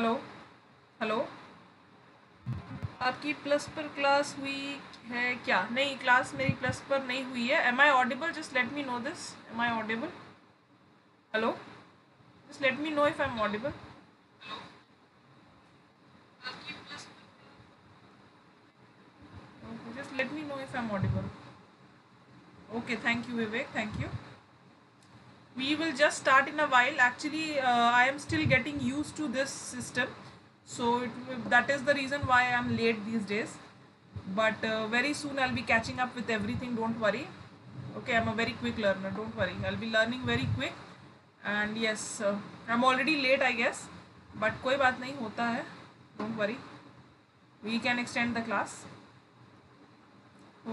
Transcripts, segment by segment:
Hello hello. आपकी plus पर class हुई है क्या? नहीं, क्लास मेरी प्लस पर नहीं हुई है। Am I audible? Just let me know this. Am I audible? Hello, just let me know if I am audible. Just let me know if I am audible. Okay, thank you Vivek, thank you. We will just start in a while. Actually, I am still getting used to this system, so that is the reason why I am late these days. But very soon I'll be catching up with everything. Don't worry. Okay, I'm a very quick learner. Don't worry. I'll be learning very quick. And yes, I'm already late, I guess. But कोई बात नहीं होता है. Don't worry. We can extend the class.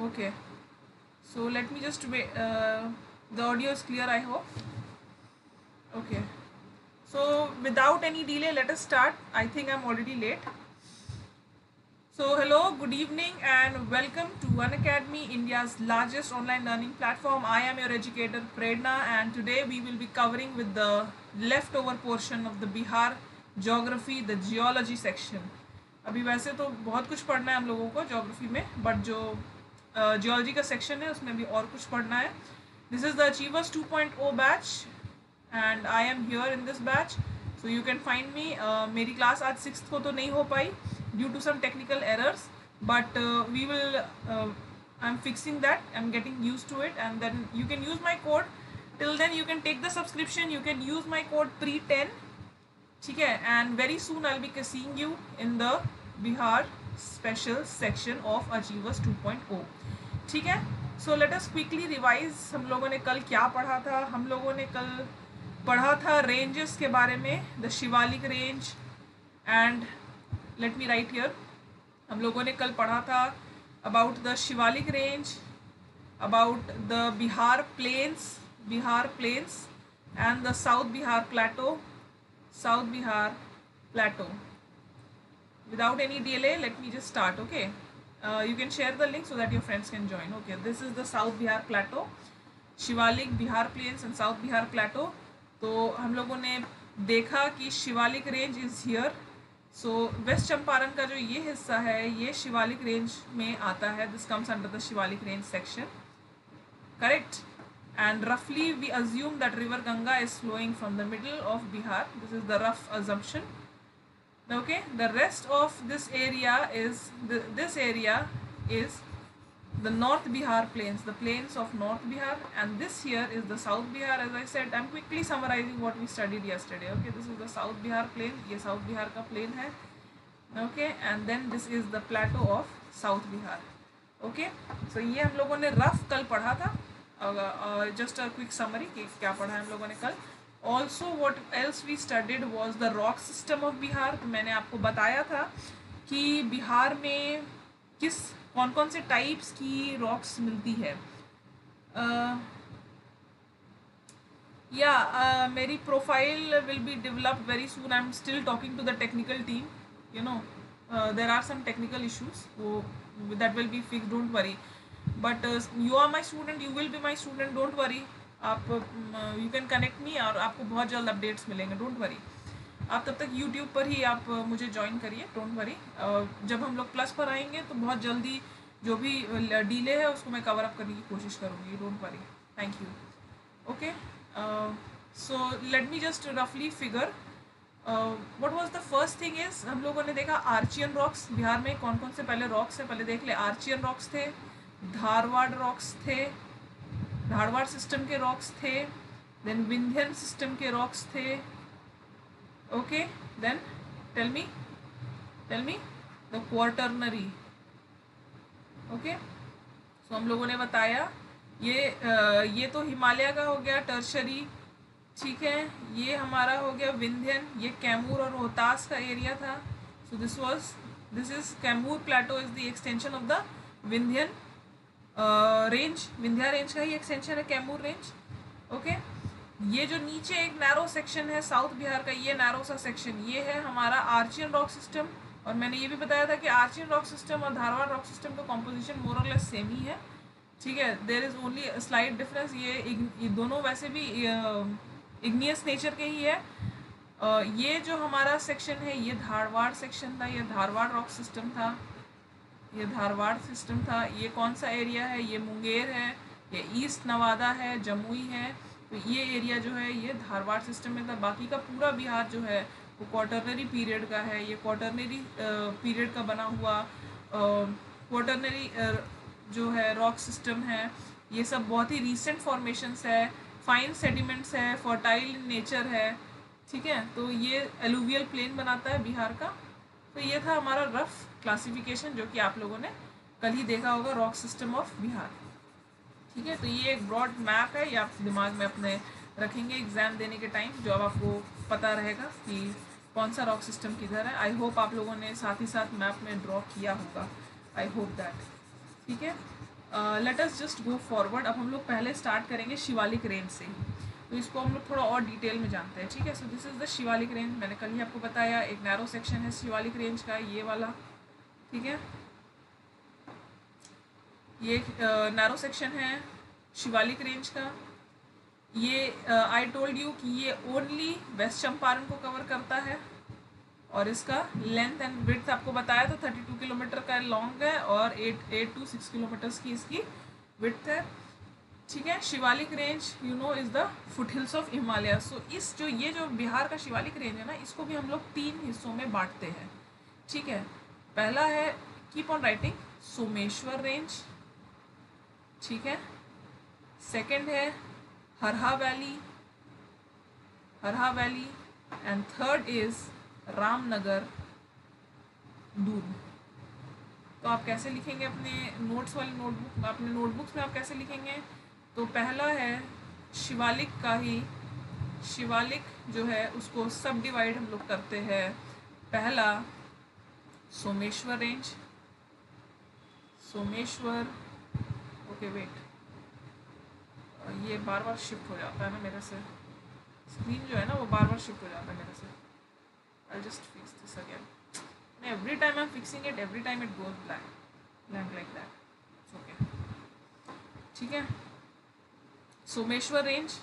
Okay. So let me just wait. The audio is clear, I hope. Okay. So without any delay, let us start. I think I'm already late. So hello, good evening and welcome to Unacademy, India's largest online learning platform. I am your educator Prerna, and today we will be covering with the leftover portion of the Bihar geography, the geology section. अभी वैसे तो बहुत कुछ पढ़ना है हम लोगों को geography में, but जो geology का section है उसमें भी और कुछ पढ़ना है. This is the Achievers 2.0 batch and I am here in this batch. So you can find me. मेरी class आज 6th को तो नहीं हो पाई due to some technical errors, but we will I'm fixing that. I'm getting used to it, and then you can use my code. Till then you can take the subscription. You can use my code PRE10. ठीक है, and very soon I'll be seeing you in the Bihar special section of Achievers 2.0. ठीक है. So let us quickly revise. हम लोगों ने कल क्या पढ़ा था? हम लोगों ने कल पढ़ा था रेंजेस के बारे में, the Shivalik range. And let me write here. हम लोगों ने कल पढ़ा था about the Shivalik range, about the Bihar plains and the south Bihar plateau. Without any delay, let me just start. Okay, you can share the link so that your friends can join. Okay, this is the South Bihar Plateau, Shivalik Bihar plains and south Bihar plateau. तो हम लोगों ने देखा कि Shivalik range is here. So west Champaran का जो ये हिस्सा है ये शिवालिक रेंज में आता है. This comes under the Shivalik range section, correct. And रफली we assume that river Ganga is flowing from the middle of Bihar. This is the rough assumption. Okay, the rest of this area is the North Bihar plains, the plains of North Bihar, and this here is the South Bihar. As I said, I'm quickly summarizing what we studied yesterday. Okay, this is the South Bihar plain. ये South Bihar का plain है. Okay, and then this is the plateau of South Bihar. Okay, so ये हम लोगों ने rough कल पढ़ा था. Just a quick summary कि क्या पढ़ा है हम लोगों ने कल. Also what else we studied was the rock system of Bihar. तो मैंने आपको बताया था कि बिहार में कौन कौन से टाइप्स की रॉक्स मिलती है. मेरी profile will be developed very soon. I am still talking to the technical team. You know there are some technical issues, वो that will be fix. Don't worry. But you are my student, you will be my student. Don't worry. आप you can connect me और आपको बहुत जल्द updates मिलेंगे. Don't worry. आप तब तक यूट्यूब पर ही आप मुझे ज्वाइन करिए. Don't worry. जब हम लोग प्लस पर आएंगे तो बहुत जल्दी जो भी डिले है उसको मैं कवर अप करने की कोशिश करूँगी. Don't worry. Thank you. Okay, so let me just रफली figure what was the first thing is. हम लोगों ने देखा आर्चियन रॉक्स. बिहार में कौन कौन से पहले रॉक्स हैं पहले देख ले. आर्चियन रॉक्स थे, धारवाड़ रॉक्स थे, धारवाड़ सिस्टम के रॉक्स थे, देन विंध्यन सिस्टम के रॉक्स थे. Okay, then tell me the quaternary. Okay, so हम लोगों ने बताया ये तो हिमालय का हो गया टर्शरी. ठीक है, ये हमारा हो गया विंध्यन. ये कैमूर और रोहतास का एरिया था. So this is Kaimur plateau is the extension of the Vindhyan range. Vindhya range का ही एक्सटेंशन है कैमूर रेंज. ओके, ये जो नीचे एक नैरो सेक्शन है साउथ बिहार का, ये नैरो सा सेक्शन ये है हमारा आर्चियन रॉक सिस्टम. और मैंने ये भी बताया था कि आर्चियन रॉक सिस्टम और धारवाड़ रॉक सिस्टम का कॉम्पोजिशन मोर और लेस सेम ही है. ठीक है, there is only slight difference. ये दोनों वैसे भी इग्नियस नेचर के ही है. ये जो हमारा सेक्शन है ये धारवाड़ सेक्शन था, ये धारवाड़ रॉक सिस्टम था, ये धारवाड़ सिस्टम था। ये कौन सा एरिया है? ये मुंगेर है, ये ईस्ट नवादा है, जमुई है। तो ये एरिया जो है ये धारवाड़ सिस्टम में था। बाकी का पूरा बिहार जो है वो क्वार्टरनरी पीरियड का है। ये क्वार्टरनरी पीरियड का बना हुआ क्वार्टरनरी जो है रॉक सिस्टम है। ये सब बहुत ही रीसेंट फॉर्मेशंस है, फाइन सेडिमेंट्स है, फर्टाइल नेचर है, ठीक है। तो ये एलुवियल प्लेन बनाता है बिहार का। तो ये था हमारा रफ क्लासिफिकेशन जो कि आप लोगों ने कल ही देखा होगा, रॉक सिस्टम ऑफ बिहार, ठीक है। तो ये एक ब्रॉड मैप है, ये आप दिमाग में अपने रखेंगे एग्ज़ाम देने के टाइम, जो अब आपको पता रहेगा कि कौन सा रॉक सिस्टम किधर है। आई होप आप लोगों ने साथ ही साथ मैप में ड्रॉ किया होगा, आई होप दैट, ठीक है। Let us just go forward. अब हम लोग पहले स्टार्ट करेंगे शिवालिक रेंज से, तो इसको हम लोग थोड़ा और डिटेल में जानते हैं, ठीक है। So this is the Shivalik range. मैंने कल ही आपको बताया एक नैरो सेक्शन है शिवालिक रेंज का, ये वाला, ठीक है। ये एक नैरो सेक्शन है शिवालिक रेंज का। ये आई टोल्ड यू कि ये ओनली वेस्ट चंपारण को कवर करता है, और इसका लेंथ एंड विड्थ आपको बताया था 32 किलोमीटर का लॉन्ग है और 8 to 6 किलोमीटर्स की इसकी विड्थ है, ठीक है। Shivalik range you know is the foothills of Himalaya. So इस जो ये जो बिहार का शिवालिक रेंज है ना, इसको भी हम लोग 3 हिस्सों में बांटते हैं, ठीक है। पहला है, keep on writing, Someshwar range, ठीक है। सेकंड है Harha valley, Harha valley, and third is Ramnagar Doon. तो आप कैसे लिखेंगे अपने नोट्स वाली नोटबुक, अपने नोटबुक्स में आप कैसे लिखेंगे? तो पहला है शिवालिक का ही, शिवालिक जो है उसको सब डिवाइड हम लोग करते हैं। पहला Someshwar range, Someshwar, okay wait, ये बार बार शिफ्ट हो जाता है ना मेरे से, स्क्रीन जो है ना वो बार बार शिफ्ट हो जाता है मेरे से। I'll just fix this again. And every time I'm fixing it, every time it goes blank like that. It's okay. ठीक है, सोमेश्वर रेंज,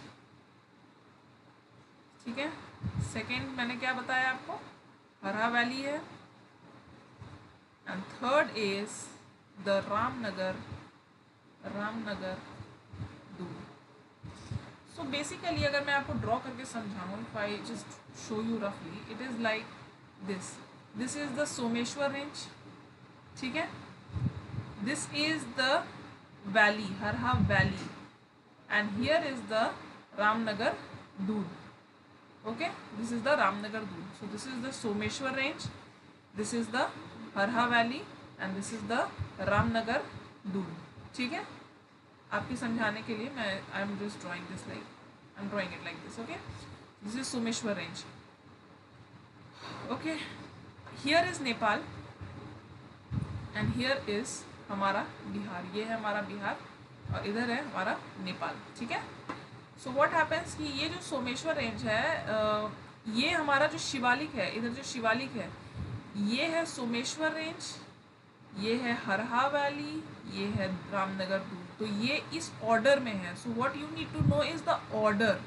ठीक है। सेकेंड मैंने क्या बताया आपको, हरा वैली है, and third is the Ramnagar, Ramnagar Doon. So basically अगर मैं आपको ड्रॉ करके समझाऊँ, if I just show you roughly, it is like this. This is the Someshwar range, ठीक है। This is the valley, Harha valley, and here is the Ramnagar Doon, okay. This is the Ramnagar Doon. So this is the Someshwar range, this is the Harha valley, and this is the Ramnagar Doon, ठीक है। आपके समझाने के लिए मैं I am just drawing this like, I am drawing it like this, okay. This is Someshwar range, okay. Here is Nepal and here is हमारा बिहार, ये है हमारा बिहार और इधर है हमारा नेपाल, ठीक है। सो व्हाट हैपेंस कि ये जो सोमेश्वर रेंज है, ये हमारा जो शिवालिक है, इधर जो शिवालिक है ये है सोमेश्वर रेंज, ये है हरहा वैली, ये है रामनगर दून। तो ये इस ऑर्डर में है। So what you need to know is the order,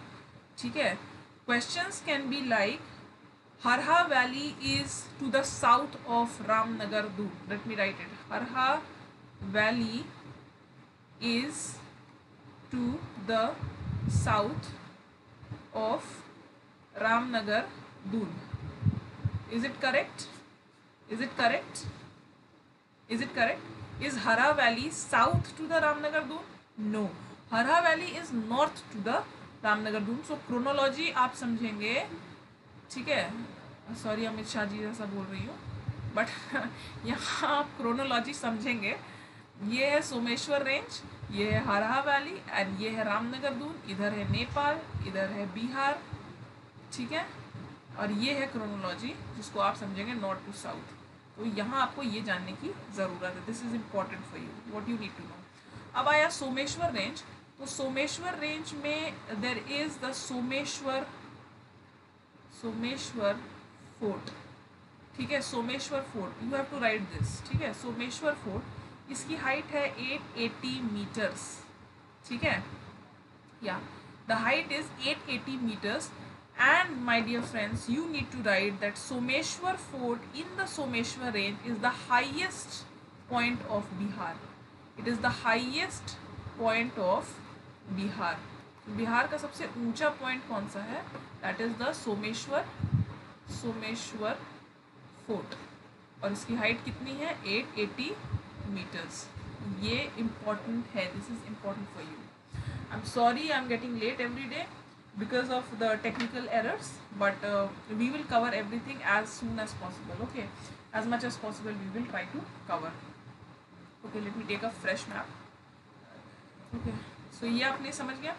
ठीक है। Questions can be like Harha valley is to the south of Ramnagar Doon, let me write it, Harha valley is to the south of Ramnagar Doon. Is it correct? Is it correct? Is it correct? Is Hara Valley south to the Ramnagar Doon? No. Hara Valley is north to the Ramnagar Doon. So chronology आप समझेंगे, ठीक है। Sorry Amit Shah ji जैसा बोल रही हूँ, but यहाँ आप क्रोनोलॉजी समझेंगे। ये है सोमेश्वर रेंज, ये है हरहा वैली एंड ये है रामनगर दून। इधर है नेपाल, इधर है बिहार, ठीक है। और ये है क्रोनोलॉजी जिसको आप समझेंगे नॉर्थ टू साउथ। तो यहाँ आपको ये जानने की ज़रूरत है, this is important for you, what you need to know. अब आया सोमेश्वर रेंज। तो सोमेश्वर रेंज में there is the Someshwar fort, ठीक है। Someshwar fort, you have to write this, ठीक है। सोमेश्वर फोर्ट, इसकी हाइट है 880 मीटर्स, ठीक है। Yeah the height is 880 metres And my dear friends, you need to write that Someshwar Fort in the Someshwar range is the highest point of Bihar. It is the highest point of Bihar. Bihar का सबसे ऊंचा point कौन सा है? That is the Someshwar fort, और इसकी height कितनी है? 880 मीटर्स. ये इम्पॉर्टेंट है, this is important for you. I am sorry I am getting late every day because of the technical errors, but we will cover everything as soon as possible. Okay, as much as possible we will try to cover. Okay, let me take a fresh map. Okay, so ये आपने समझ गया.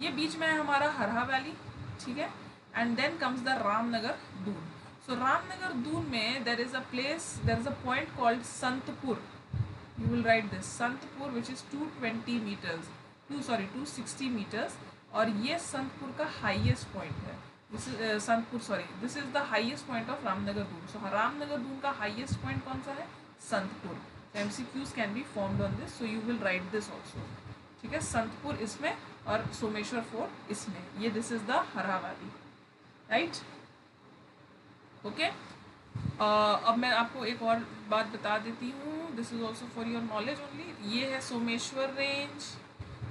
ये बीच में है हमारा Harha valley, ठीक है, and then comes the Ramnagar Doon. So Ramnagar Doon में there is a place, there is a point called Santpur. You will write this Santpur, which is 220 meters, 260 meters. और ये संतपुर का हाईएस्ट पॉइंट है. This is the highest point of Ramnagar Doon. So Ramnagar Doon का highest point कौन सा है? Santpur. MCQs can be formed on this, so you will write this also. ठीक है, संतपुर इसमें और सोमेश्वर फोर्ट इसमें. ये this is the Harha valley, right. Okay, अब मैं आपको एक और बात बता देती हूँ. This is also for your knowledge only. ये है सोमेश्वर रेंज,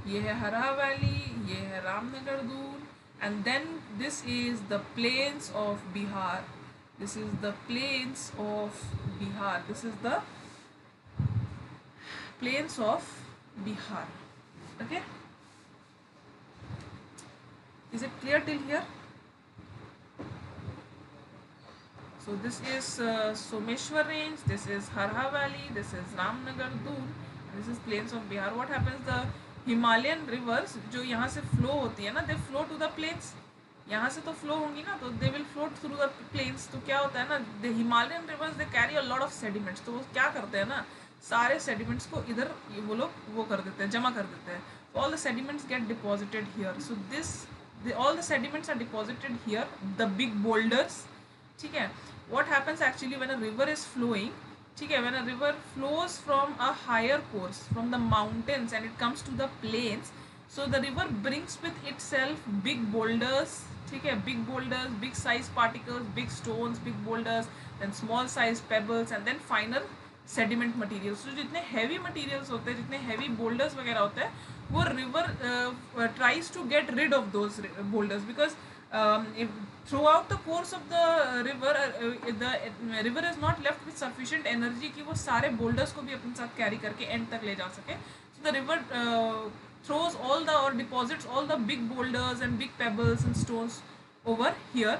ये है हरा वैली, ये है Ramnagar Dun, and then this is the plains of Bihar. This is the plains of Bihar. This is the plains of Bihar. Okay, is it clear till here? So this is Someshwar range, this is Harha valley, this is Ramnagar Doon, and this is plains of Bihar. What happens? The Himalayan rivers जो यहाँ से flow होती है ना, they flow to the plains. यहाँ से तो flow होंगी ना, तो they will float through the plains. तो क्या होता है ना, the Himalayan rivers they carry a lot of sediments. तो वो क्या करते हैं ना, सारे sediments को इधर वो लोग वो कर देते हैं, जमा कर देते हैं. So all the sediments get deposited here. So all the sediments are deposited here. The big boulders. ठीक है. What happens actually when a river is flowing? ठीक है, when a river flows from a higher course, from the mountains, and it comes to the plains, so the river brings with itself big boulders. ठीक है, big boulders, big size particles, big stones, big boulders, then small size pebbles, and then finer sediment materials. So जितने heavy materials होते हैं, जितने heavy boulders वगैरह होते हैं, वो river tries to get rid of those boulders, because throughout the course of the river river is not left with sufficient energy कि वो सारे boulders को भी अपने साथ carry करके end तक ले जा सके. So the river throws all the or deposits all the big boulders and big pebbles and stones over here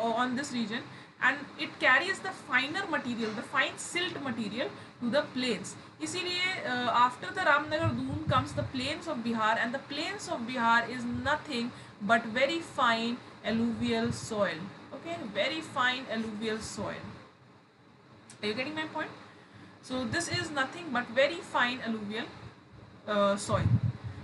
on this region, and it carries the finer material, the fine silt material to the plains. इसीलिए after the Ramnagar Doon comes the plains of Bihar, and the plains of Bihar is nothing but very fine alluvial soil. Okay, very fine alluvial soil. Are you getting my point? So this is nothing but very fine alluvial soil.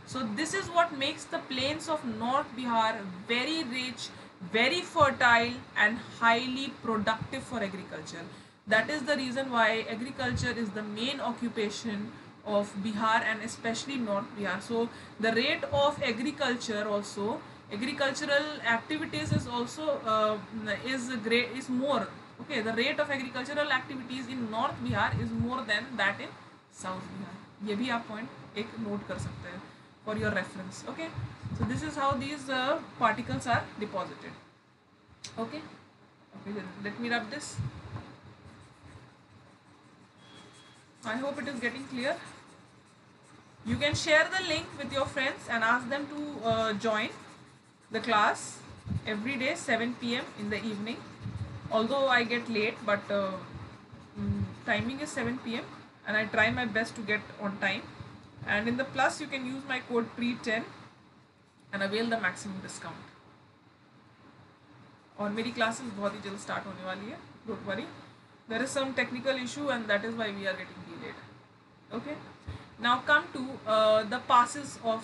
So this is what makes the plains of North Bihar very rich, very fertile, and highly productive for agriculture. That is the reason why agriculture is the main occupation of Bihar, and especially North Bihar. So the rate of agriculture also, agricultural activities is also is more. Okay, the rate of agricultural activities in North Bihar is more than that in South Bihar. ये भी आप point एक note कर सकते हैं for your reference. Okay, so this is how these particles are deposited. Okay, let me rub this. I hope it is getting clear. You can share the link with your friends and ask them to join the class every day 7 p.m. in the evening. Although I get late, but timing is 7 p.m. and I try my best to get on time. And in the plus you can use my code PRE10 and avail the maximum discount. और मेरी classes बहुत ही जल्द start होने वाली है. Don't worry. There is some technical issue and that is why we are getting delayed. Okay. Now come to the passes of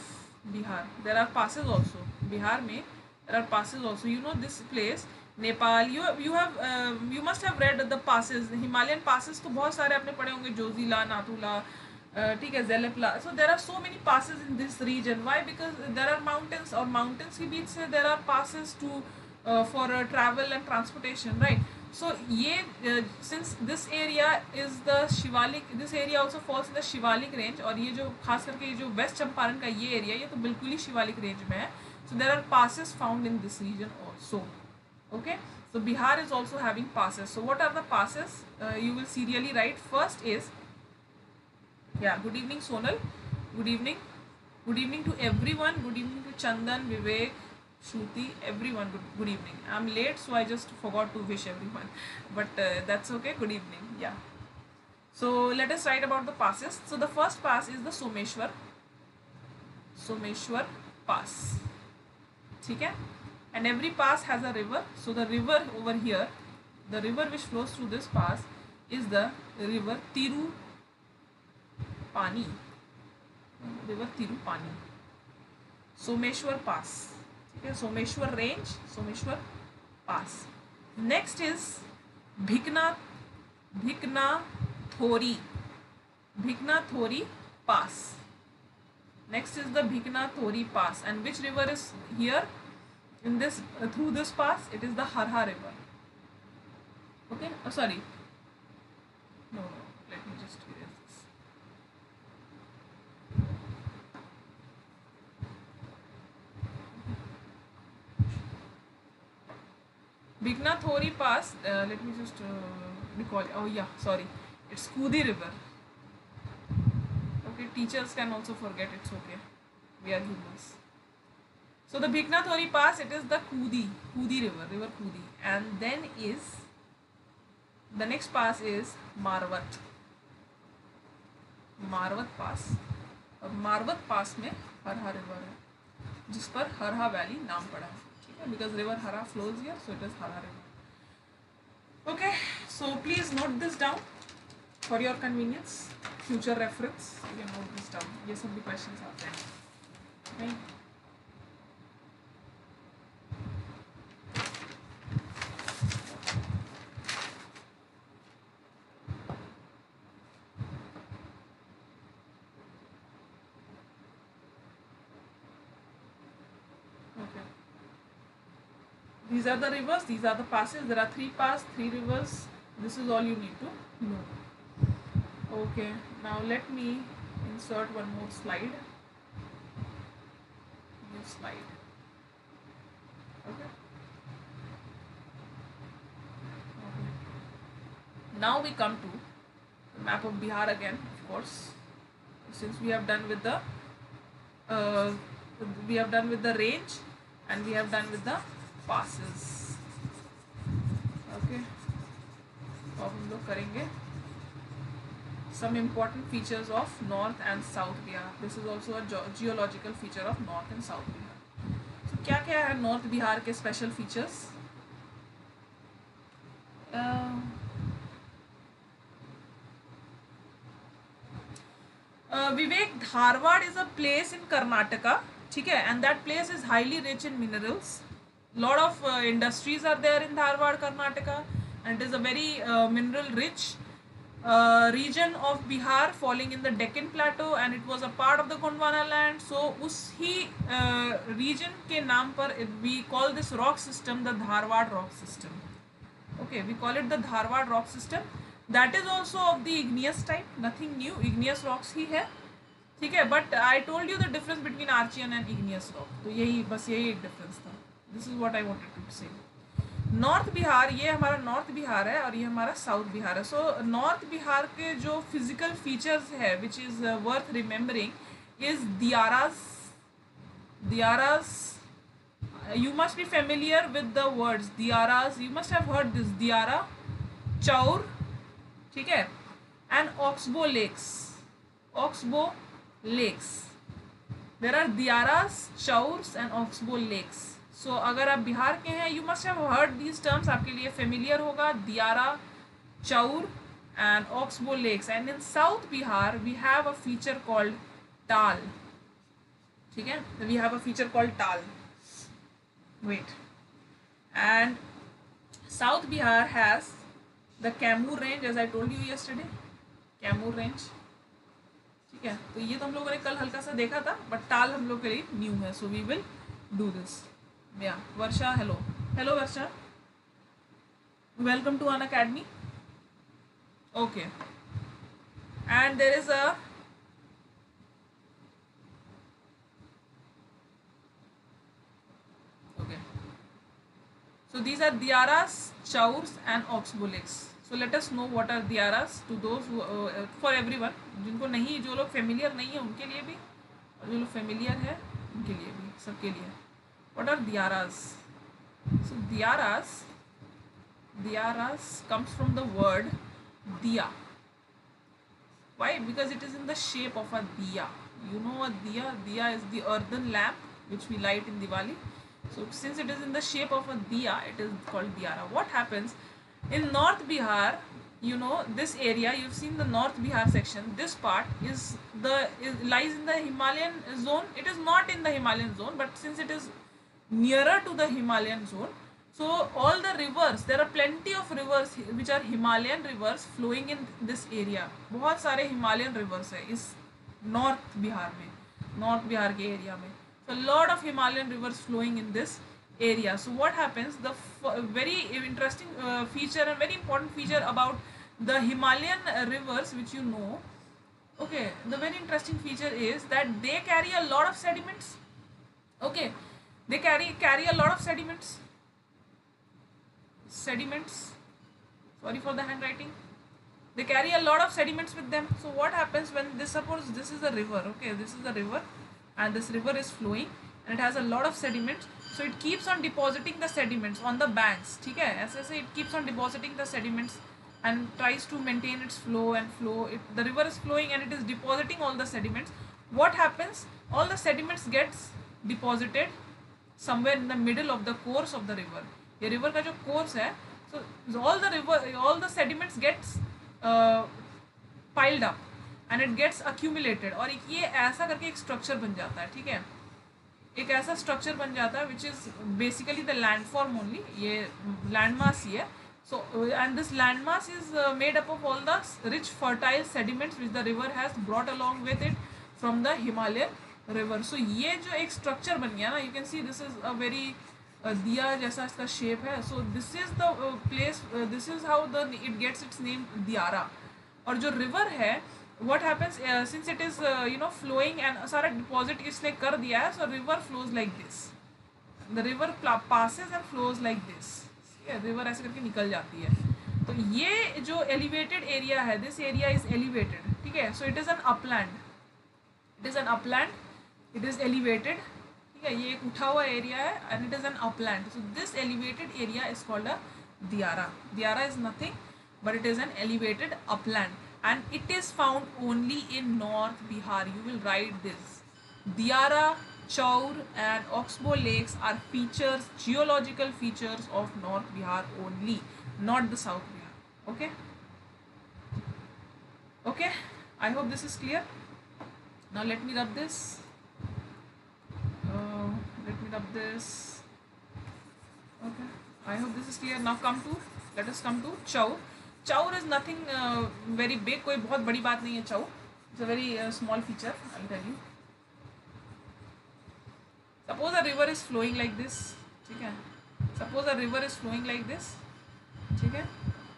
Bihar. There are passes also. Bihar में there are passes also. You know this place Nepal. You must have read the passes. Himalayan passes तो बहुत सारे आपने पढ़े होंगे. जोजिला, नाथुला, ठीक है, ज़ेलेपला. So there are so many passes in this region. Why? Because there are mountains, और mountains के बीच से there are passes to for travel and transportation, right? So ये since this area is the Shivalik, this area also falls in the Shivalik range, और ये जो खास करके ये जो वेस्ट चंपारण का ये एरिया, ये तो बिल्कुल ही शिवालिक रेंज में है. So there are passes found in this region also. Okay, so Bihar is also having passes. So what are the passes? You will serially write. First is, yeah, good evening Sonal, good evening to everyone, good evening to Chandan, Vivek, Shruti, everyone, good evening. I'm late, so I just forgot to wish everyone, but that's okay. Good evening. Yeah, so let us write about the passes. So the first pass is the Someshwar pass. Okay, and every pass has a river. So the river over here, the river which flows through this pass is the river Tirupani. Someshwar pass. Okay, Someshwar range, Someshwar pass. Next is Bhiknathori pass. Next is the Bhiknathori pass, and which river is here in this through this pass? It is the Harha river. Okay, sorry, no, let me just erase this. Bhiknathori pass, let me just recall. Oh yeah, sorry, it's Kudi river. Okay, teachers can also forget, it's okay, we are humans. So the Bhiknathori pass, it is the Kudi river Kudi, and then is the next pass is Marwat pass. और मारवत पास में Harha river है, जिस पर Harha valley नाम पड़ा है. ठीक है, because river Hara flows here, so it is Hara river. Okay, so please note this down for your convenience, future reference. You can note this down. ये सब भी questions आते हैं. Okay. These are the rivers, these are the passes. There are 3 passes, 3 rivers. This is all you need to know. Okay, now let me insert one more slide. New slide. Okay. Now we come to the map of Bihar again, of course. Since we have done with the range and we have done with the passes. Okay, अब हम लोग करेंगे some important features of North and South Bihar. This is also a geological feature of North and South Bihar. So क्या क्या है North Bihar के special features? Vivek, Dharwad is a place in Karnataka. ठीक है, and that place is highly rich in minerals. Lot of industries are there in Dharwad, Karnataka, and it is a very mineral rich region of Bihar falling in the Deccan Plateau, and it was a part of the Gondwana land. So usi region के नाम पर we call this rock system the Dharwad rock system. Okay, we call it the Dharwad rock system. That is also of the igneous type, nothing new, igneous rocks ही है. ठीक है, but I told you the difference between Archean and igneous rock. तो यही बस यही एक difference था. This is what I wanted to say. North Bihar, ये हमारा नॉर्थ बिहार है और ये हमारा साउथ बिहार है. सो नॉर्थ बिहार के जो फिजिकल फीचर्स है which is worth remembering is diaras. You must be familiar with the words diaras. You must have heard this diara, chaur, ठीक है, and oxbow lakes. There are diaras, chaurs and oxbow lakes. So अगर आप बिहार के हैं you must have heard these terms, आपके लिए familiar होगा. Diara, chaur and oxbow lakes. And in south Bihar we have a feature called tal. ठीक है, we have a feature called tal. Wait, and south Bihar has the Kaimur range, as I told you yesterday, Kaimur range. ठीक है, तो ये तो हम लोगों ने कल हल्का सा देखा था, बट टाल हम लोग के लिए न्यू है. So we will do this. Yeah, Varsha, hello. Hello Varsha, welcome to Unacademy. Okay, and there is a okay. So these are diaras, chaurs, and oxbow lakes. So let us know what are diaras to those who for everyone. जिनको नहीं, जो लोग familiar नहीं है उनके लिए भी, और जो लोग familiar है उनके लिए भी, सबके लिए. What are diaras? So diaras comes from the word diya. Why? Because it is in the shape of a diya. You know a diya? Diya is the earthen lamp which we light in Diwali. So since it is in the shape of a diya, it is called diyara. What happens in North Bihar? You know this area. You've seen the North Bihar section. This part lies in the Himalayan zone. It is not in the Himalayan zone, but since it is nearer to the Himalayan zone, so all the rivers, there are plenty of rivers which are Himalayan rivers flowing in this area. बहुत सारे Himalayan rivers है इस North Bihar में, North Bihar के area में. So a lot of Himalayan rivers flowing in this area. So what happens? The very interesting feature and very important feature about the Himalayan rivers, which you know. Okay, the very interesting feature is that they carry a lot of sediments. Okay, they carry a lot of sediments. Sorry for the handwriting. They carry a lot of sediments with them. So what happens when this, suppose this is a river. Okay, this is a river, and this river is flowing and it has a lot of sediments, so it keeps on depositing the sediments on the banks. ठीक है, ऐसे ऐसे it keeps on depositing the sediments and tries to maintain its flow and flow. The river is flowing and it is depositing all the sediments. What happens? All the sediments gets deposited somewhere in the middle of the course of the river. ये river का जो course है, so all the sediments gets piled up and it gets accumulated, और ये ऐसा करके एक structure बन जाता है. ठीक है, एक ऐसा structure बन जाता है which is basically the landform only. ये landmass ही है. So and this landmass is made up of all the rich fertile sediments which the river has brought along with it from the Himalayan river. So ये जो एक structure बन गया ना, you can see this is a very दिया जैसा इसका shape है. So this is the place, this is how it gets its name दियारा. और जो river है, what happens since it is flowing and सारा deposit इसने कर दिया है, so river flows like this. The river passes and flows like this. River ऐसे करके निकल जाती है. तो ये जो elevated area है, this area is elevated. ठीक है, so it is an upland. It is an upland. It is elevated. ठीक है, ये एक उठा हुआ area है and it is an upland. So this elevated area is called a diara. Diara is nothing but it is an elevated upland and it is found only in North Bihar. You will write this. Diara, Chaur and Oxbow lakes are features, geological features of North Bihar only, not the South Bihar. Okay? Okay, I hope this is clear. Now let me rub this. Okay, I hope this is clear. Now let us come to Chaur. Chaur is nothing very big. कोई बहुत बड़ी बात नहीं है Chaur. It's a very small feature, I'll tell you. Suppose a river is flowing like this. ठीक है. Suppose a river is flowing like this. ठीक है.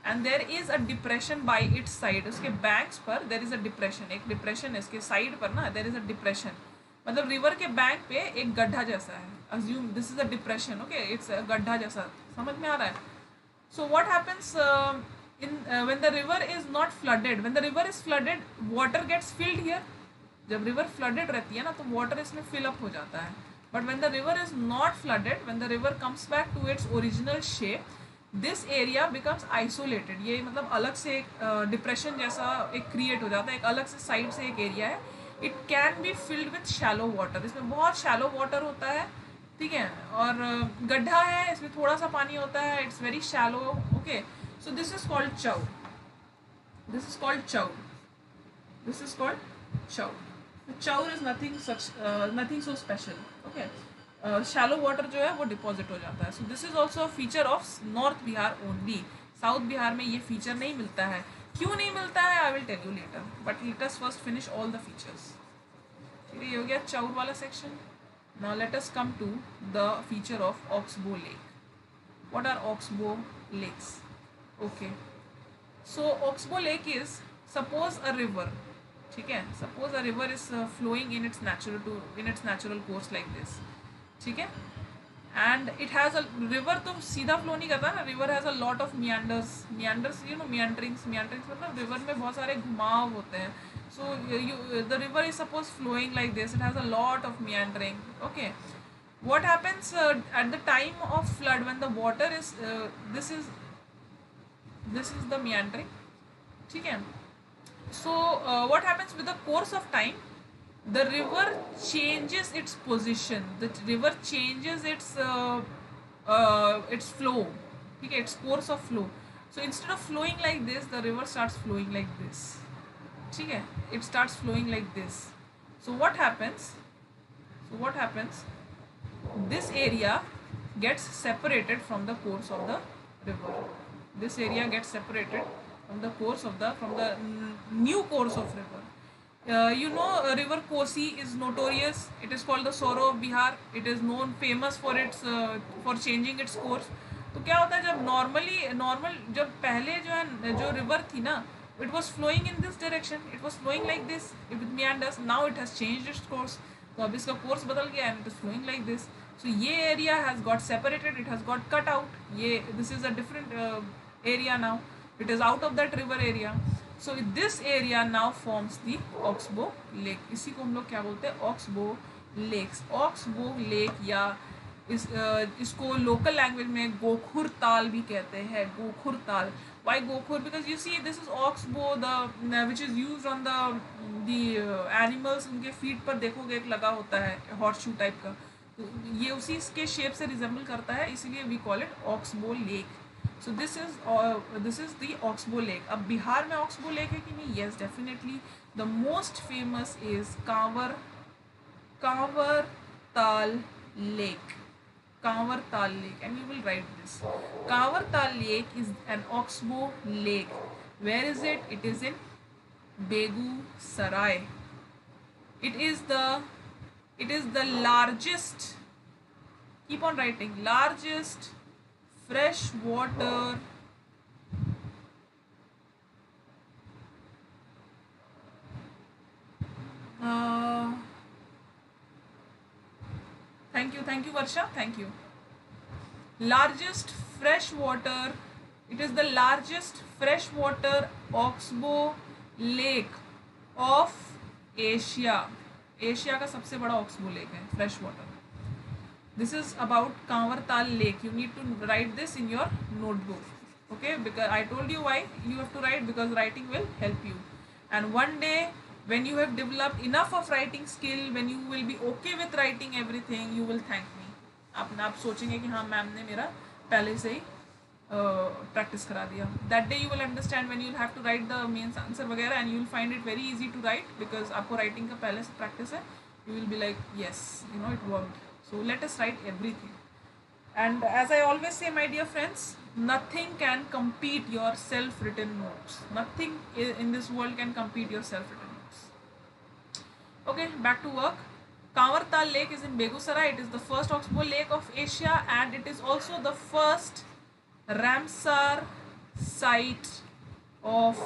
And there is a depression by its side. उसके banks पर there is a depression. एक depression है इसके side पर ना, there is a depression. मतलब river के bank पे एक गड्ढा जैसा है. Assume this is a depression. Okay, it's a गड्ढा जैसा. समझ में आ रहा है? So what happens when the river is not flooded? When the river is flooded, water gets filled here. जब river flooded रहती है ना, तो water इसमें fill up हो जाता है. But when the river is not flooded, when the river comes back to its original shape, this area becomes isolated. ये मतलब अलग से एक depression जैसा एक create हो जाता है, एक अलग से side से एक area है. It can be filled with shallow water. इसमें बहुत shallow water होता है, ठीक है, और गड्ढा है, इसमें थोड़ा सा पानी होता है. It's very shallow. Okay, so this is called Chaur. This is called Chaur. This is called Chaur. Chaur is nothing so special. Okay, shallow water जो है वो deposit हो जाता है. So this is also a feature of North Bihar only. South Bihar में ये feature नहीं मिलता है. क्यों नहीं मिलता है? I will tell you later. But let us first finish all the features. ठीक है, ये हो गया Chaur वाला section. Now let us come to the feature of Oxbow Lake. What are oxbow lakes? Okay, so oxbow lake is, suppose a river, ठीक है, suppose a river is flowing in its natural course like this, ठीक है, and it has a river तो सीधा flow नहीं करता ना, river has a lot of meanders you know, meanderings मतलब river में बहुत सारे घुमाव होते हैं. So the river is suppose flowing like this, it has a lot of meandering. Okay, what happens at the time of flood when the water is this is the meandering, ठीक है. So what happens with the course of time, the river changes its position, the river changes its flow, ठीक है, its course of flow. So instead of flowing like this, the river starts flowing like this, ठीक है, it starts flowing like this. So what happens, this area gets separated from the course of the river, this area gets separated from the course of the new course of river. You know, river Kosi is notorious, it is called the sorrow of Bihar, it is known famous for its for changing its course. तो क्या होता है, जब normal जब पहले जो river थी ना, it was flowing in this direction, it was flowing like this with meanders, now it has changed its course, तो अब इसका course बदल गया and it is flowing like this. So ये area has got separated, it has got cut out, this is a different area now, it is out of that river area. So this area now forms the oxbow lake, इसी को हम लोग क्या बोलते हैं, oxbow lakes. oxbow lake या इसको local language में गोखुर ताल भी कहते हैं, गोखुर ताल. Why गोखुर? Because you see this is oxbow, the which is used on the animals, उनके फीट पर देखोगे एक लगा होता है horseshoe टाइप का, तो ये उसी के शेप से रिजेंबल करता है, इसीलिए we call it oxbow lake. So this is the oxbow lake. अब बिहार में oxbow lake है कि नहीं? Yes, definitely. The most famous is Kanwar Tal Lake. Kanwar Tal Lake, and you will write this. Kanwar Tal Lake is an oxbow lake. Where is it? It is in Begusarai. It is the largest. Keep on writing. Largest freshwater thank you Varsha, thank you. Largest freshwater, it is the largest freshwater oxbow lake of Asia. Asia का सबसे बड़ा oxbow lake है fresh water. This is about Kanwar Tal Lake. You need to write this in your notebook. Okay, because I told you why you have to write, because writing will help you. And one day when you have developed enough of writing skill, when you will be okay with writing everything, you will thank me. आप सोचेंगे कि हाँ ma'am ने मेरा पहले से ही practice करा दिया. That day you will understand when you will have to write the main answer वगैरह, and you will find it very easy to write because आपको writing का पहले से practice है. You will be like yes, you know it worked. So let us write everything. And as I always say, my dear friends, nothing can compete your self-written notes. Nothing in this world can compete your self-written notes. Okay, back to work. Kanwar Tal Lake is in Begusarai. It is the first oxbow lake of Asia, and it is also the first Ramsar site of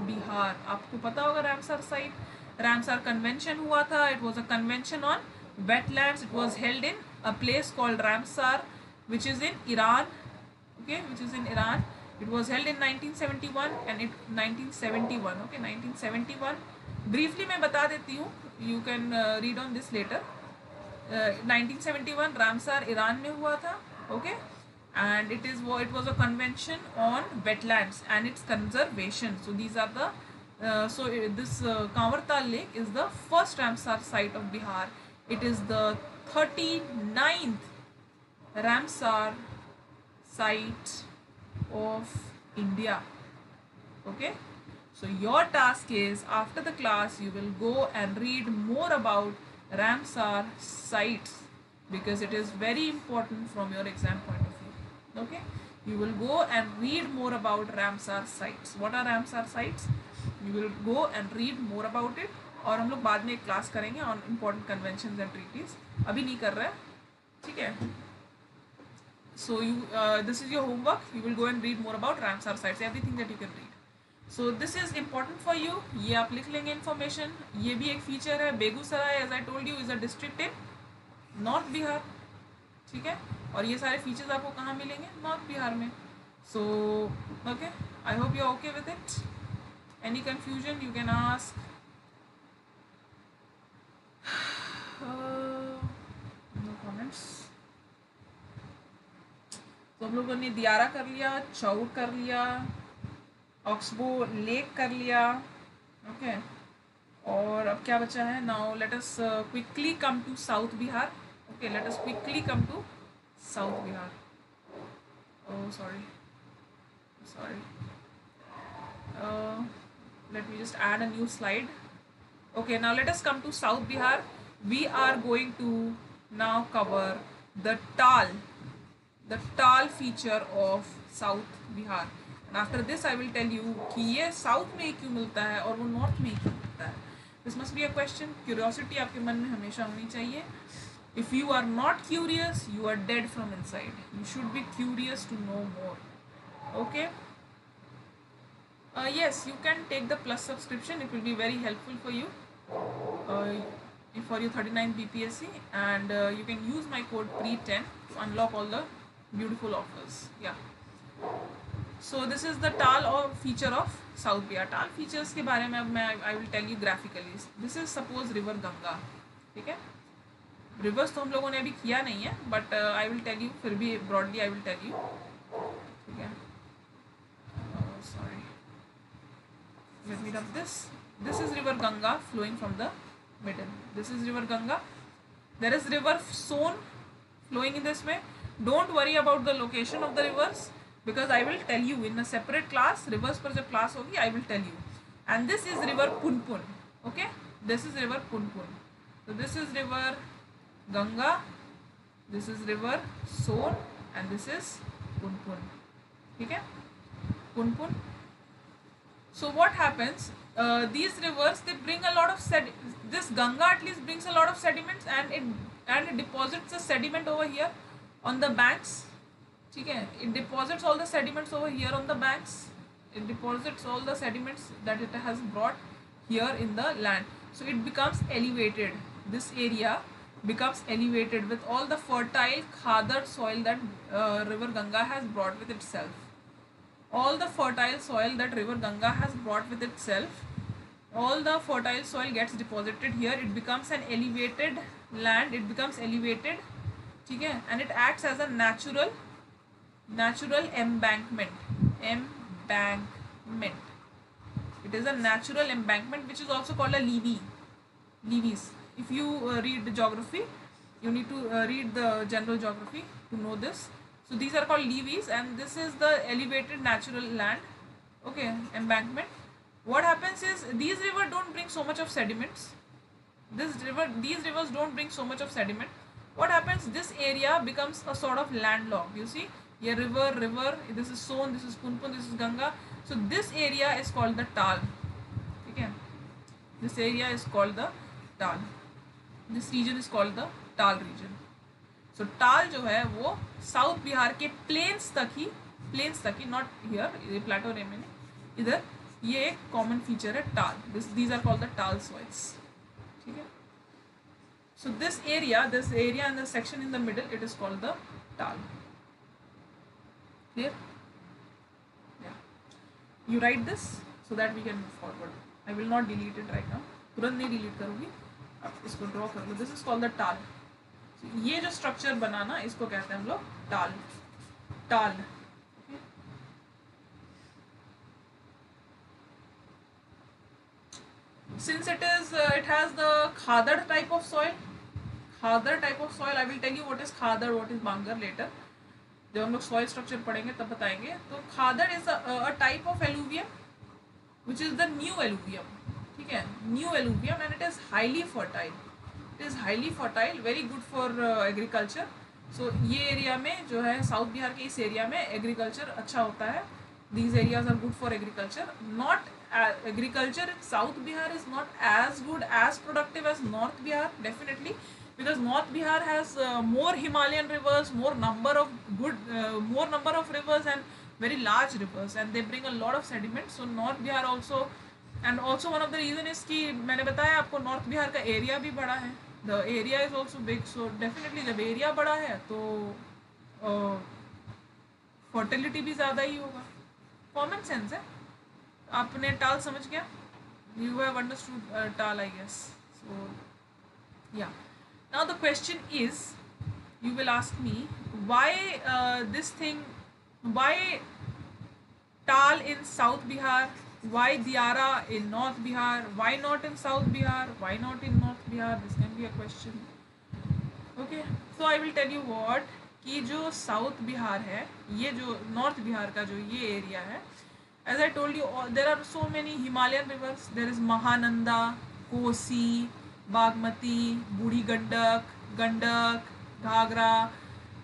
Bihar. आपको पता होगा Ramsar site. Ramsar convention हुआ था. It was a convention on wetlands. It was held in a place called Ramsar, which is in Iran. Okay, which is in Iran. It was held in 1971 and 1971. Okay, 1971. Briefly मैं बता देती हूँ. You can read on this later. 1971 Ramsar Iran में हुआ था. Okay, and it was a convention on wetlands and its conservation. So these are the this Kanwar Tal Lake is the first Ramsar site of Bihar. It is the 39th Ramsar site of India. Okay, so your task is, after the class you will go and read more about Ramsar sites, because it is very important from your exam point of view. Okay, you will go and read more about Ramsar sites. What are Ramsar sites? You will go and read more about it. और हम लोग बाद में एक class करेंगे on important conventions and treaties, अभी नहीं कर रहे हैं, ठीक है. So you this is your homework. You will go and read more about Ramsar sites, everything that you can read. So this is important for you. ये आप लिख लेंगे information. ये भी एक feature है. Begusarai as I told you is a district in North Bihar. ठीक है, और ये सारे features आपको कहाँ मिलेंगे? North Bihar में. So okay, I hope you are okay with it. Any confusion you can ask. No comments. तो हम लोगों ने दियारा कर लिया, चौर कर लिया, ऑक्सबो लेक कर लिया, ओके और अब क्या बचा है? Now let us quickly come to south Bihar. Okay, let us quickly come to south Bihar. Oh sorry, let me just add a new slide. Okay, now let us come to South Bihar. We are going to now cover the tal feature of South Bihar. And after this I will tell you कि ये south में क्यों मिलता है और वो north में क्यों मिलता है. This must be a question. Curiosity आपके मन में हमेशा होनी चाहिए. If you are not curious, you are dead from inside. You should be curious to know more. Okay. Yes, you can take the plus subscription. It will be very helpful for you for your 39th BPSC, and you can use my code PRE10 to unlock all the beautiful offers. Yeah. So this is the tal or feature of South Bihar. Tal features के बारे में अब मैं I will tell you graphically. This is suppose river Ganga. ठीक है, rivers तो हम लोगों ने अभी किया नहीं है, but I will tell you. फिर भी broadly I will tell you. ठीक है. Sorry. Let me rub this. This is river Ganga flowing from the middle. This is river Ganga. There is river Son flowing in this way. Don't worry about the location of the rivers because I will tell you in a separate class. Rivers पर जब class होगी I will tell you. And this is river Punpun. Okay, this is river Punpun. So this is river Ganga, this is river Son, and this is Punpun. ठीक है, Punpun. So what happens? These rivers, they bring a lot of this Ganga at least brings a lot of sediments, and it deposits the sediment over here on the banks. ठीक है, it deposits all the sediments over here on the banks. It deposits all the sediments that it has brought here in the land. So it becomes elevated. This area becomes elevated with all the fertile khadar soil that river Ganga has brought with itself. All the fertile soil that river Ganga has brought with itself, all the fertile soil gets deposited here. It becomes an elevated land. It becomes elevated, ठीक है, and it acts as a natural embankment. It is a natural embankment which is also called a levee. Levees. If you read the geography, you need to read the general geography to know this. So these are called levees, and this is the elevated natural land. Okay, embankment. What happens is these rivers don't bring so much of sediments. These rivers don't bring so much of sediment. What happens? This area becomes a sort of landlocked. You see, here river. This is Son, this is Punpun, this is Ganga. So this area is called the tal. Okay, this area is called the tal. This region is called the tal region. So tal जो है वो south Bihar के planes तक ही, not here, ये प्लेटो रे में नहीं, इधर ये एक कॉमन फीचर है tal. These are called the tal soils. ठीक है, so this area and the section in the middle, it is called the tal. Clear? You write this so that we can move forward. I will not delete it right now. तुरंत नहीं delete करूँगी, अब इसको draw कर लो. This is called the tal. ये जो structure बनाना, इसको कहते हैं हम लोग टाल. Since it has the khadar type of soil, I will tell you what is khadar, what is bangar later. जब हम लोग soil structure पढ़ेंगे तब बताएंगे. तो khadar is a type of alluvium which is the new alluvium. ठीक है, new alluvium, and it is highly fertile. It is highly fertile, very good for agriculture. So ये एरिया में जो है साउथ बिहार के इस एरिया में एग्रीकल्चर अच्छा होता है. These areas are good for agriculture. Not agriculture in South Bihar is not as good, as productive as North Bihar, definitely, because North Bihar has more Himalayan rivers, more number of rivers and very large rivers, and they bring a lot of sediment. So North Bihar also, and also one of the reason is कि मैंने बताया आपको North Bihar का area भी बड़ा है. The area is also big, so definitely जब area बड़ा है तो fertility भी ज़्यादा ही होगा. Common sense है. आपने टाल समझ गया? You have understood टाल, I guess. So yeah. Now the question is, you will ask me, why why Tal in South Bihar, why Diara in North Bihar, why not in South Bihar, why not in North Bihar? This can be a question. Okay, so I will tell you what, कि जो South Bihar है, ये जो North Bihar का जो ये area है, as I told you, there are so many Himalayan rivers. There is Mahananda, Kosi, Bagmati, Budi Gandak, Gandak, Ghagra,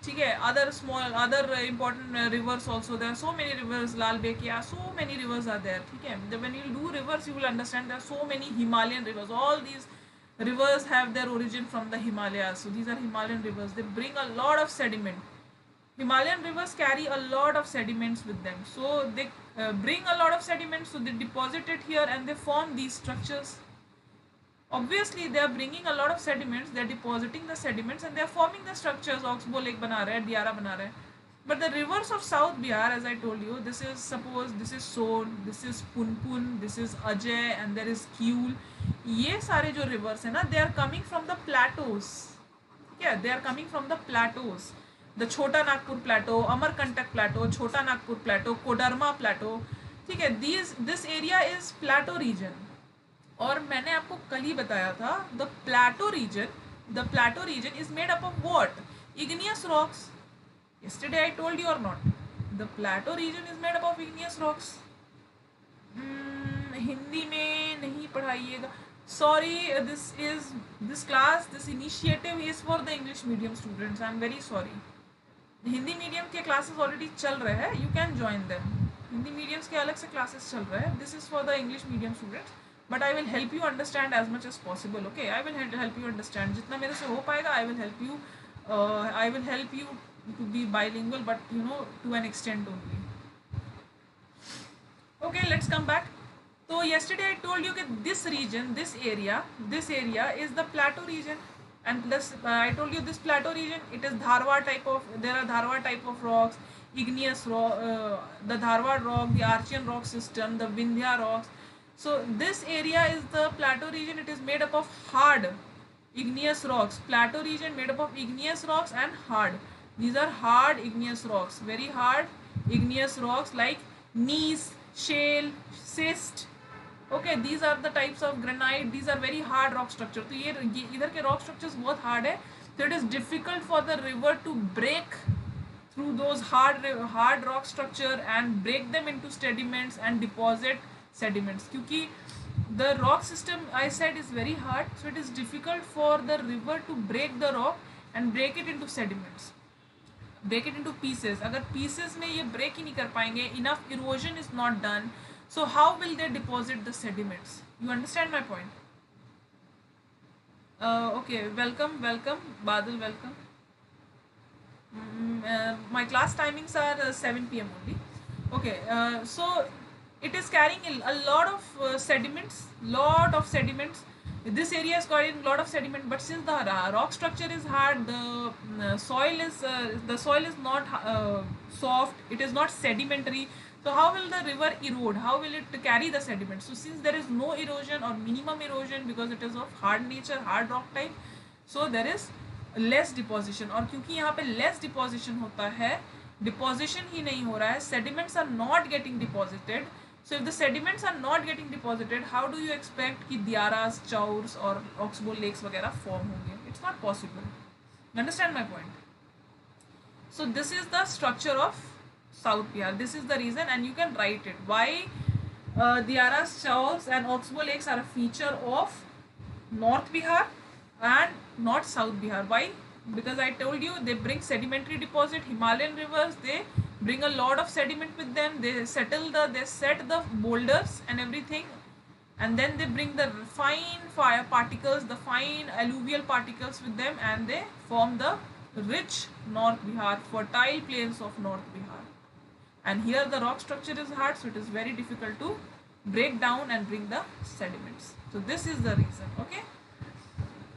ठीक है, other important rivers also. There are so many rivers, Lal Bekia, so many rivers are there, ठीक है. When you do rivers, you will understand there are so many Himalayan rivers. All these rivers have their origin from the Himalayas. So these are Himalayan rivers. They bring a lot of sediment. Himalayan rivers carry a lot of sediments with them. So they bring a lot of sediments, so they deposit it here and they form these structures. Obviously they are bringing a lot of sediments, they are depositing the sediments and they are forming the structures. Oxbow Lake बना रहे हैं, Diara बना रहे हैं. But the rivers of South Bihar, as I told you, this is Son, this is Punpun, this is Ajay, and there is Kiul. ये सारे जो rivers हैं ना, they are coming from the plateaus. Yeah, they are coming from the plateaus. The Chota Nagpur Plateau, Amarkantak Plateau, Chota Nagpur Plateau, Kodarma Plateau. ठीक है, this area is plateau region. और मैंने आपको कल ही बताया था, the plateau region is made up of what? Igneous rocks. Yesterday I told you or not? The plateau region is made up of igneous rocks. Hindi में नहीं पढ़ाइएगा. Sorry, this initiative is for the English medium students. I am very sorry. Hindi medium के classes already चल रहे हैं, you can join them. Hindi mediums के अलग से classes चल रहे हैं. This is for the English medium students, but I will help you understand as much as possible. Okay, I will help you understand जितना मेरे से हो पाएगा. I will help you to be bilingual, but you know to an extent only. Okay, let's come back. तो yesterday I told you that this area is the plateau region, and this I told you this plateau region, it is there are Dharwad type of rocks, igneous rock, the Dharwad rock, the Archean rock system, the Vindhya rocks. So this area is the plateau region. It is made up of hard igneous rocks. Plateau region made up of igneous rocks and hard. These are hard igneous rocks, very hard igneous rocks like gneiss, shale, schist. Okay, these are the types of granite. These are very hard rock structure. तो ये इधर के rock structures बहुत hard है. So it is difficult for the river to break through those hard rock structure and break them into sediments and deposit sediments. क्योंकि the rock system I said is very hard, so it is difficult for the river to break the rock and break it into sediments, break it into pieces. अगर pieces में ये break ही नहीं कर पाएंगे, enough erosion is not done. So how will they deposit the sediments? You understand my point? Okay, welcome, Badal, welcome. My class timings are 7 p.m. only. Okay, so it is carrying a lot of sediments. This area is carrying a lot of sediment, but since the rock structure is hard, the soil is not soft. It is not sedimentary. So how will the river erode? How will it carry the sediment? So since there is no erosion or minimum erosion because it is of hard nature, hard rock type, so there is less deposition. और क्योंकि यहाँ पे less deposition होता है, deposition ही नहीं हो रहा है, sediments are not getting deposited. So if the sediments are not getting deposited, how do you expect कि Diaras, Chaurs और Oxbow lakes वगैरह form होंगे? It's not possible. You understand my point? So this is the structure of South Bihar. This is the reason, and you can write it. Why Diaras, Chaurs and Oxbow lakes are a feature of North Bihar and not South Bihar. Why? Because I told you they bring sedimentary deposit. Himalayan rivers, they bring a lot of sediment with them. They set the boulders and everything and then they bring the fine fire particles, the fine alluvial particles with them, and they form the rich North Bihar, fertile plains of North Bihar. And here the rock structure is hard, so it is very difficult to break down and bring the sediments. So this is the reason. Okay,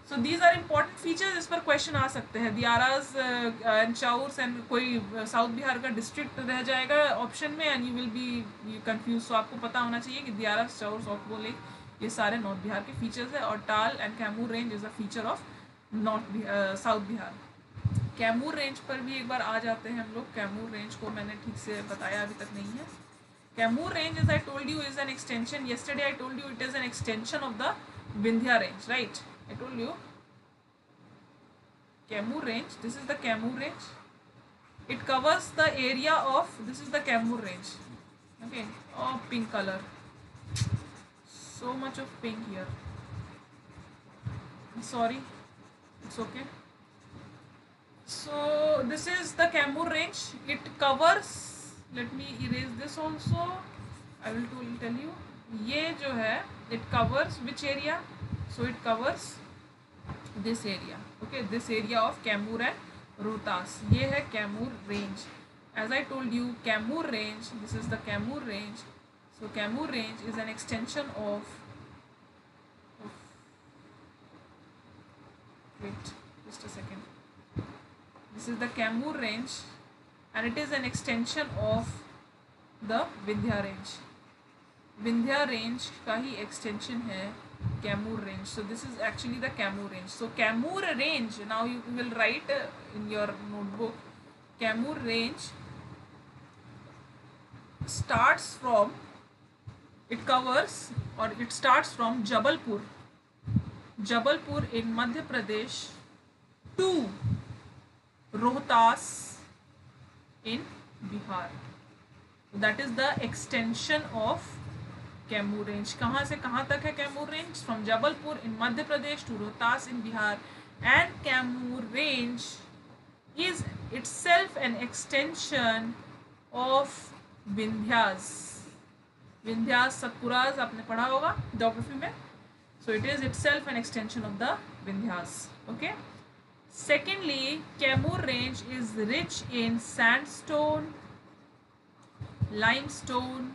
so these are important features. इस पर question आ सकते हैं. Diaras and chaurs and कोई south Bihar का district रह जाएगा option में, and you will be confuse. So आपको पता होना चाहिए कि दियाराज, चाउर्स, ऑकबो लेक ये सारे नॉर्थ बिहार के फीचर्स है. और टाल and Kaimur range is a feature of south Bihar. Kaimur range पर भी एक बार आ जाते हैं हम लोग. कैमूर रेंज को मैंने ठीक से बताया अभी तक नहीं है. Kaimur range, as I told you, is an extension. Yesterday I told you it is an extension of the Vindhya range, right? I told you Kaimur range. This is the Kaimur range. It covers the area of, this is the Kaimur range. Okay. Oh, pink color. So much of pink here. Sorry. It's okay. So this is the Kaimur range. It covers, let me erase this also. I will tell you. ये जो है, it covers which area? So it covers this area. Okay, this area of Kaimur and Rohtas. ये है Kaimur range. As I told you, Kaimur range. This is the Kaimur range. So Kaimur range is an extension of wait, just a second. This is the Kaimur range, and it is an extension of the Vindhya range. Vindhya range का ही extension है Kaimur range. So this is actually the Kaimur range. So Kaimur range, now you will write in your notebook, Kaimur range starts from, it covers, or it starts from Jabalpur in Madhya Pradesh to Rohtas in Bihar. That is the extension of Kaimur range. कहाँ से कहाँ तक है Kaimur range? From Jabalpur in Madhya Pradesh to Rohtas in Bihar. And Kaimur range is itself an extension of Vindhyas. Vindhyas, Satpuras आपने पढ़ा होगा geography में. So it is itself an extension of the Vindhyas. Okay. Secondly, Kaimur range is rich in sandstone, limestone,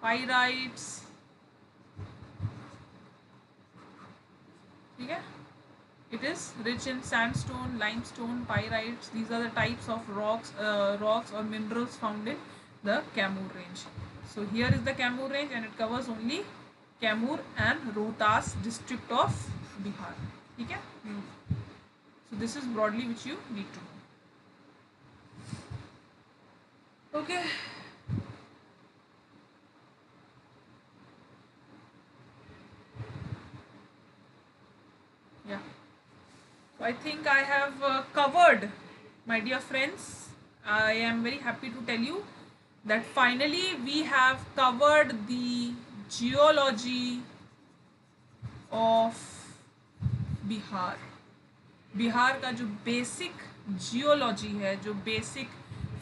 pyrites. ठीक है? It is rich in sandstone, limestone, pyrites. These are the types of rocks or minerals found in the Kaimur range. So here is the Kaimur range, and it covers only Kaimur and Rohtas district of Bihar. ठीक है? So this is broadly which you need to know. Okay. Yeah. So I think I have covered, my dear friends. I am very happy to tell you that finally we have covered the geology of Bihar. Bihar का जो basic geology है, जो basic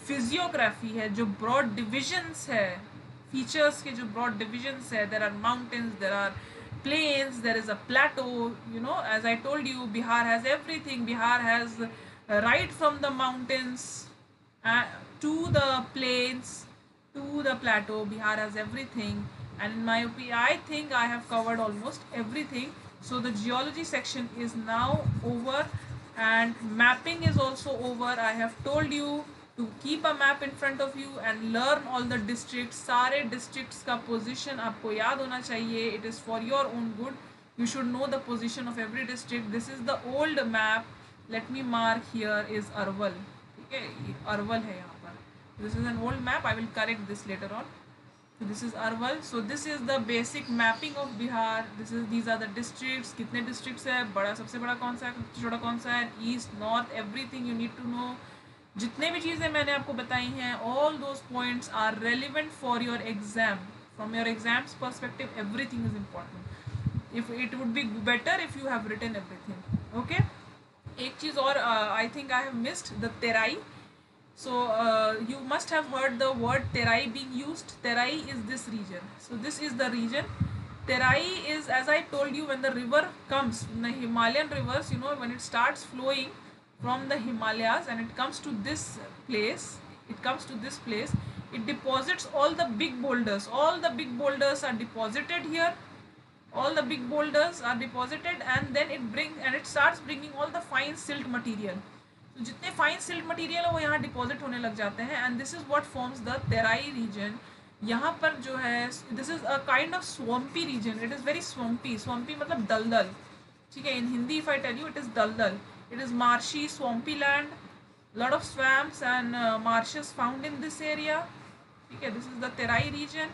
physiography है, जो broad divisions है, features के जो broad divisions है, there are mountains, there are plains, there is a plateau, you know, as I told you, Bihar has everything. Bihar has right from the mountains to the plains to the plateau. Bihar has everything, and in my opinion, I think I have covered almost everything. So the geology section is now over, and mapping is also over. I have told you to keep a map in front of you and learn all the districts. सारे districts का position आपको याद होना चाहिए. It is for your own good. You should know the position of every district. This is the old map. Let me mark here is Arwal. ठीक है, Arwal है यहाँ पर. This is an old map. I will correct this later on. So this is Arwal. So this is the basic mapping of Bihar. These are the districts. कितने districts है, बड़ा सबसे बड़ा कौन सा है, छोटा कौन सा है, east, north, everything you need to know. जितने भी चीज़ें मैंने आपको बताई हैं, all those points are relevant for your exam. From your exams perspective, everything is important. If it would be better if you have written everything. Okay. एक चीज़ और I think I have missed the Terai. So you must have heard the word Terai being used. Terai is this region. So this is the region. Terai is, as I told you, when the river comes, the Himalayan rivers, you know, when it starts flowing from the Himalayas and it comes to this place, it deposits all the big boulders. All the big boulders are deposited here. All the big boulders are deposited, and then it starts bringing all the fine silt material. तो जितने fine silt material है वो यहाँ deposit होने लग जाते हैं, and this is what forms the Terai region. यहाँ पर जो है, this is a kind of swampy region. It is very swampy. Swampy मतलब दलदल, ठीक है. In Hindi if I tell you, it is daldal. It is marshy swampy land, lot of swamps and marshes found in this area. Okay, this is the Terai region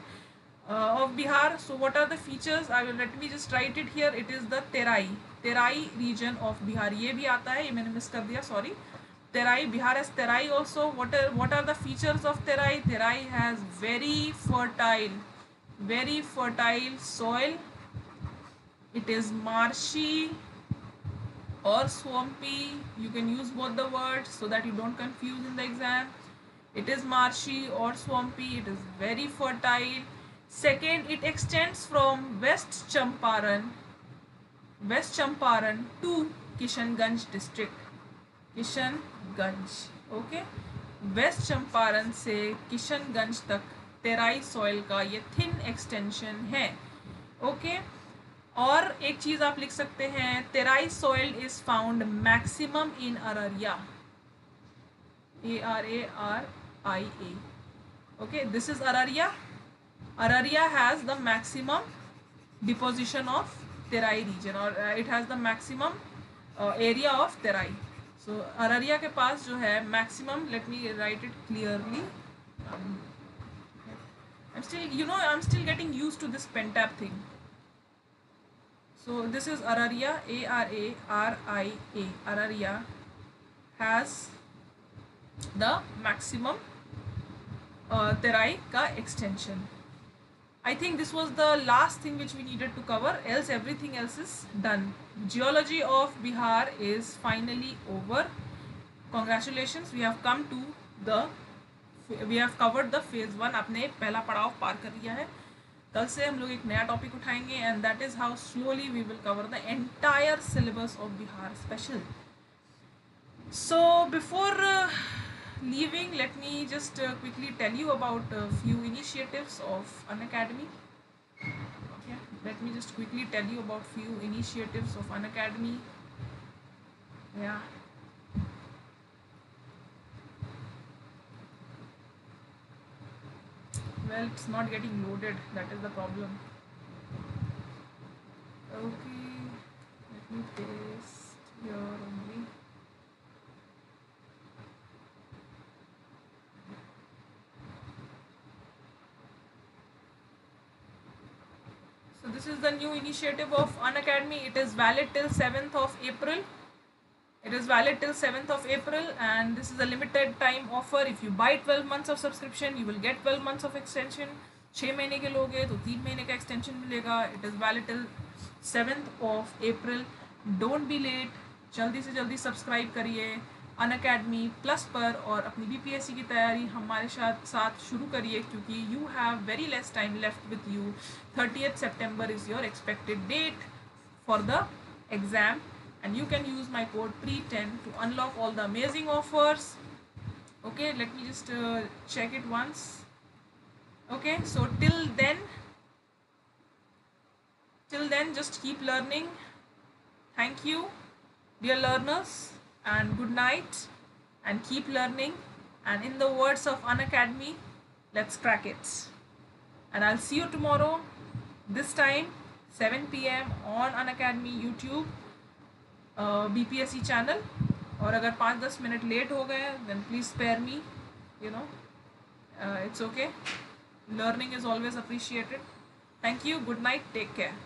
of Bihar. So what are the features? Let me just write it here. It is the Terai region of Bihar. ये भी आता है, ये मैंने miss कर दिया, sorry. Terai, Bihar has Terai also. What are the features of Terai? Terai has very fertile soil. It is marshy or swampy. You can use both the words so that you don't confuse in the exam. It is marshy or swampy. It is very fertile. Second, it extends from West Champaran to Kishanganj district. Kishanganj, okay. West Champaran से किशनगंज तक Terai soil का ये thin extension है, okay. और एक चीज आप लिख सकते हैं, Terai soil is found maximum in Araria, ARARIA, okay. This is Araria. Araria has the maximum deposition of Terai region, or it has the maximum area of Terai. So Araria के पास जो है maximum, let me write it clearly. I'm still getting used to this pen tab thing. So this is Araria, ARARIA. Araria has the maximum Terai ka extension. I think this was the last thing which we needed to cover, else everything else is done. Geology of Bihar is finally over. Congratulations, we have covered the phase 1. आपने पहला पड़ाव पार कर लिया है. कल से हम लोग एक नया टॉपिक उठाएंगे, and that is how slowly we will cover the entire syllabus of Bihar special. So before leaving, let me just quickly tell you about a few initiatives of Unacademy. Okay, let me just quickly tell you about few initiatives of Unacademy. Yeah. Well, it's not getting loaded, that is the problem. Okay, let me paste here only. So this is the new initiative of Unacademy. It is valid till 7th of April. And this is a limited time offer. If you buy 12 months of subscription, you will get 12 months of extension. 6 महीने के लोगे तो 3 महीने का extension मिलेगा. It is valid till 7th of April. Don't be late. जल्दी से जल्दी सब्सक्राइब करिए Unacademy Plus पर, और अपनी BPSC की तैयारी हमारे साथ शुरू करिए, क्योंकि you have very less time left with you. 30th September is your expected date for the exam, and you can use my code PRE10 to unlock all the amazing offers. Okay, let me just check it once. Okay, so till then just keep learning. Thank you, dear learners, and good night, and keep learning. And in the words of Unacademy, let's crack it. And I'll see you tomorrow, this time 7 PM on Unacademy YouTube BPSC channel. और अगर 5-10 minute late हो गए then please spare me, it's okay. Learning is always appreciated. Thank you, good night, take care.